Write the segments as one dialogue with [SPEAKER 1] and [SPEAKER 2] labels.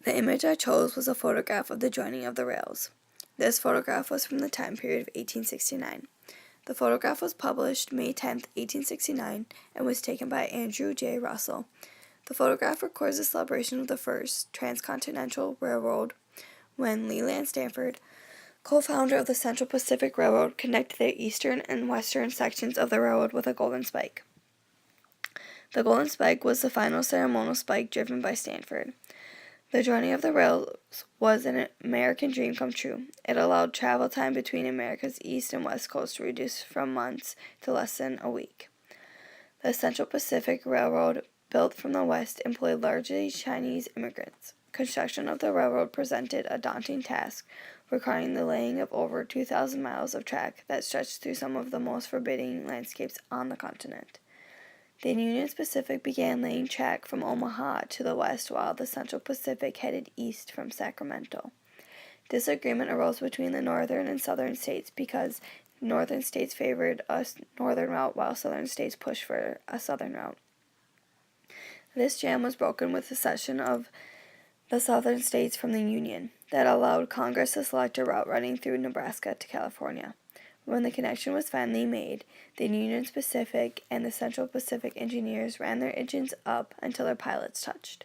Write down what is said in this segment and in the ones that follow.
[SPEAKER 1] The image I chose was a photograph of the joining of the rails. This photograph was from the time period of 1869. The photograph was published May 10, 1869, and was taken by Andrew J. Russell. The photograph records the celebration of the first transcontinental railroad when Leland Stanford, co-founder of the Central Pacific Railroad, connected the eastern and western sections of the railroad with a golden spike. The golden spike was the final ceremonial spike driven by Stanford. The joining of the rails was an American dream come true. It allowed travel time between America's east and west coast to reduce from months to less than a week. The Central Pacific Railroad, built from the west, employed largely Chinese immigrants. Construction of the railroad presented a daunting task, requiring the laying of over 2,000 miles of track that stretched through some of the most forbidding landscapes on the continent. The Union Pacific began laying track from Omaha to the west, while the Central Pacific headed east from Sacramento. Disagreement arose between the northern and southern states because northern states favored a northern route while southern states pushed for a southern route. This jam was broken with the cession of the southern states from the Union that allowed Congress to select a route running through Nebraska to California. When the connection was finally made, the Union Pacific and the Central Pacific engineers ran their engines up until their pilots touched.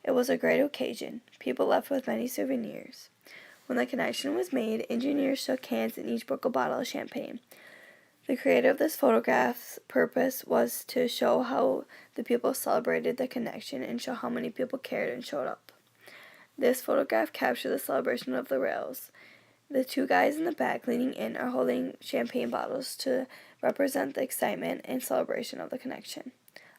[SPEAKER 1] It was a great occasion. People left with many souvenirs. When the connection was made, engineers shook hands and each broke a bottle of champagne. The creator of this photograph's purpose was to show how the people celebrated the connection and show how many people cared and showed up. This photograph captured the celebration of the rails. The two guys in the back leaning in are holding champagne bottles to represent the excitement and celebration of the connection.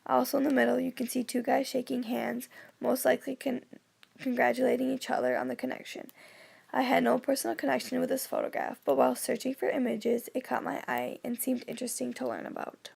[SPEAKER 1] Also in the middle, you can see two guys shaking hands, most likely congratulating each other on the connection. I had no personal connection with this photograph, but while searching for images, it caught my eye and seemed interesting to learn about.